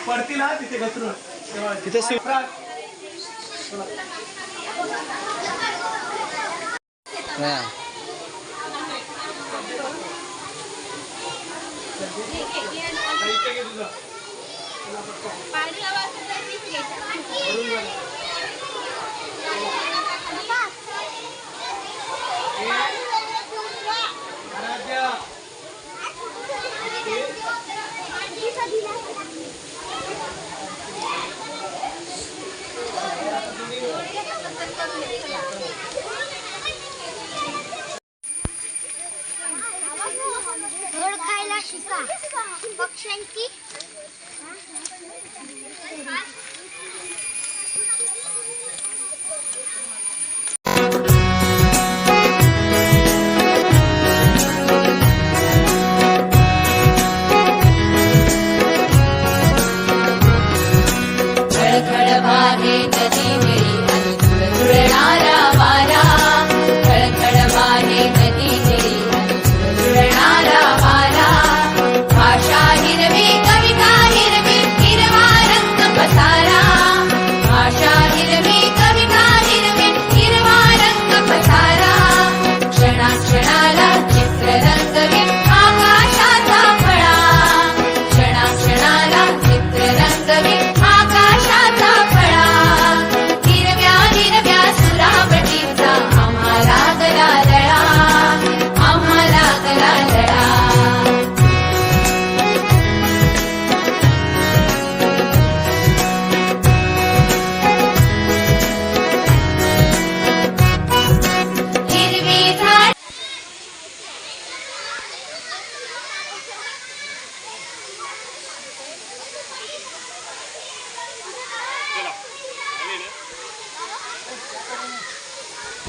पडतील ना तिथे घसरून तिथे खायला शिका पक्ष्यांची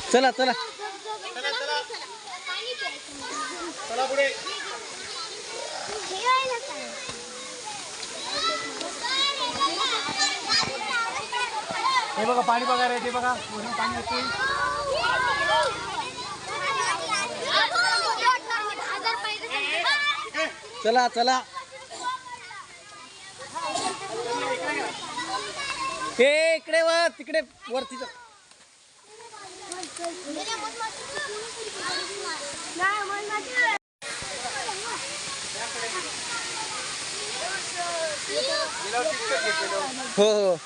चला चला चला पुढे हे बघा पाणी बघा रे ते बघा वरून पाणी येते चला चला हे इकडे वर तिकडे वरती हो हो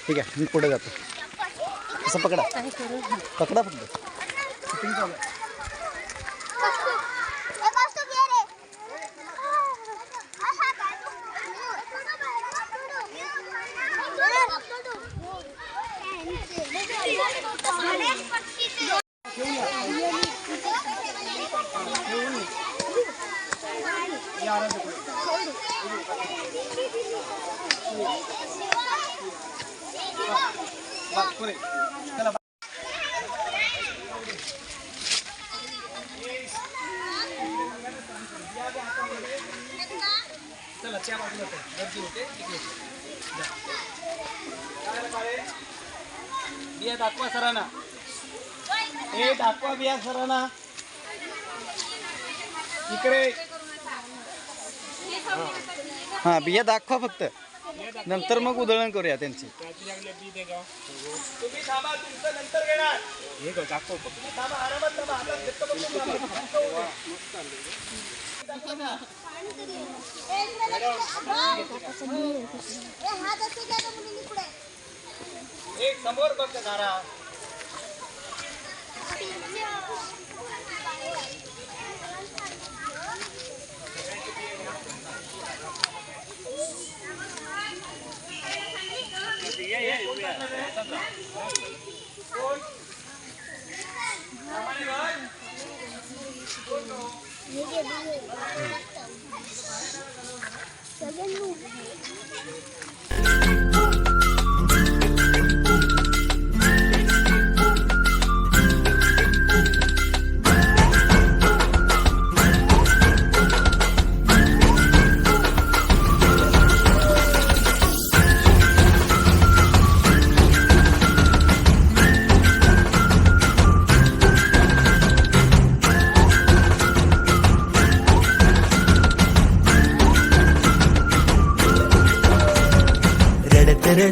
ठीक आहे मी पुढे जातो असं पकडा पकडा फक्त शूटिंग चालू आहे चला त्या बाजूला गर्दी होते तिकडे बिया दाखवा सरांना हे दाखवा बिया सरांना इकडे हा बिया दाखवा फक्त नंतर मग उधळण करूया त्यांची तुम्ही थांबा तुमचं नंतर घेणार हे दाखव थांबा आरामात थांबा एक समोर बघ जरा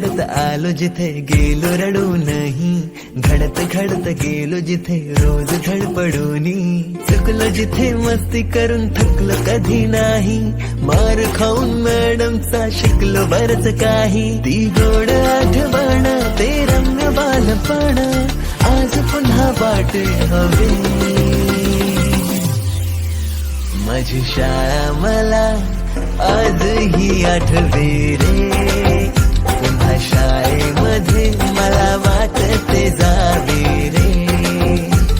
रडत आलो जिथे गेलो रडूनही, घडत घडत गेलो जिथे रोज धडपडूनी, चुकलो जिथे मस्ती करून थकलो कधी नाही, मार खाऊन मॅडमचा शिकलो बरच काही, ती गोड आठवण ते रम्य बालपण आज पुन्हा वाटे हवे, माझी शाळा मला आजही आठवे रे, पुन्हा शाळेमध्ये मला वाटते जावे रे,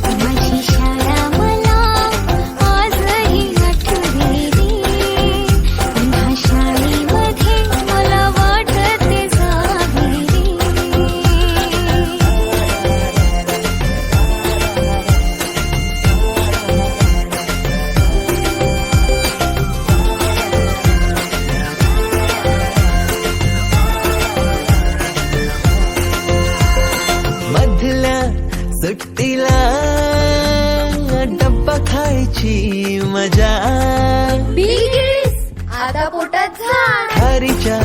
माझी शाळा मला आजही आठवते रे, पुन्हा शाळेमध्ये मला वाटते जावे रे. मधल्या सुट्टीला डब्बा खायची मजा, आता पोटात झाड, खारीच्या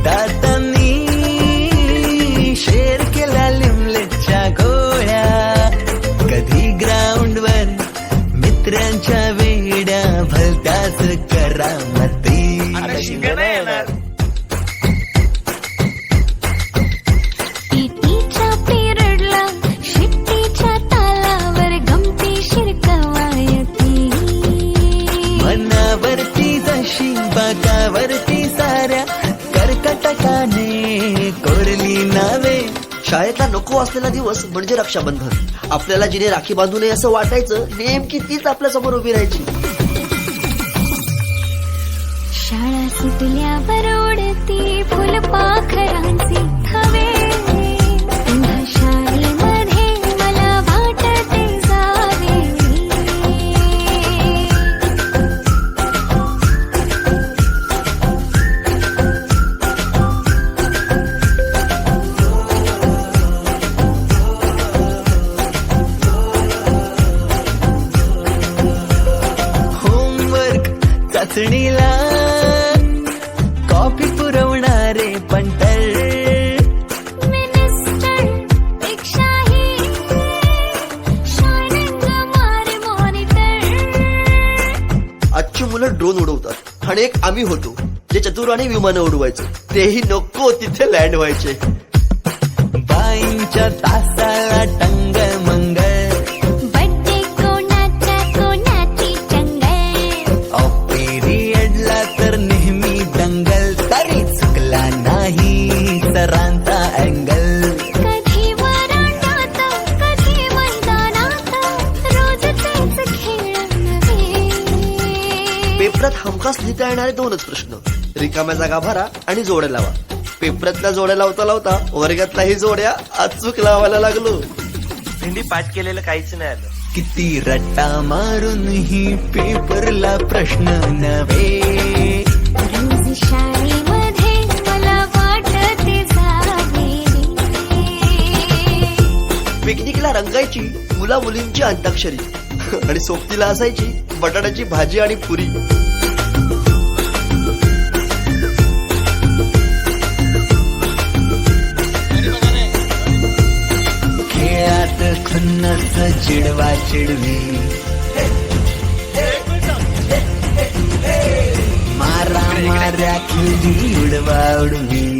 दातांनी शेर केला लिमलेटच्या गोळ्या, कधी ग्राउंडवर मित्रांच्या वेड्या भलत्याच करामती, पीटीच्या पिरियडला शिट्टीच्या तालावर गमतीशीर कवायती, मनावरती जशी बागावरती साऱ्या कर्कटकाने कोरली नावे, शाळेतला नको असलेला दिवस म्हणजे रक्षाबंधन. आपल्याला जिने राखी बांधू नये असं वाटायचं, नेमकी तीच आपल्या समोर उभी राहायची. शाळा सुटल्यावर उडती फुलपाखरांचे थवे, पुन्हा शाळेमध्ये मला वाटते जावे रे. होमवर्क चाचणीला कॉफी पुरवणारे पंटर, मिनिस्टर पेक्षाही शायनिंग मारे मॉनिटर, आजची मुलं ड्रोन उडवतात आणि एक आम्ही होतो जे चतुराने विमानं उडवायचो, तेही नको तिथे लँड व्हायचे. बाईंच्या तासाला टंग मंगल, बड्डे कोणाच्या कोणाची चंगल, ऑफ पिरियडला तर नेहमी दंगल, तरी चुकला नाही सरांचा अँगल, कधी वरांड्यात कधी मैदानात, रोज तेच खेळ नव्हे. पेपरात हमखास लिहिता येणारे दोनच प्रश्न, रिकाम्या जागा भरा आणि जोड्या लावा. पेपरातल्या जोड्या लावता लावता वर्गातल्याही जोड्या अचूक लावायला लागलो. हिंदी पाठ केलेलं काहीच नाही आलं. किती रट्टा मारून ही पेपरला प्रश्न नव्हे, रोज शाळेमध्ये मला वाटते जावे रे. पिकनिकला रंगायची मुला मुलींची अंताक्षरी आणि सोबतीला असायची बटाट्याची भाजी आणि पुरी. खेळात खुन्नस चिडवा चिडवी, मारा माऱ्या खेळी उडवा उडवी,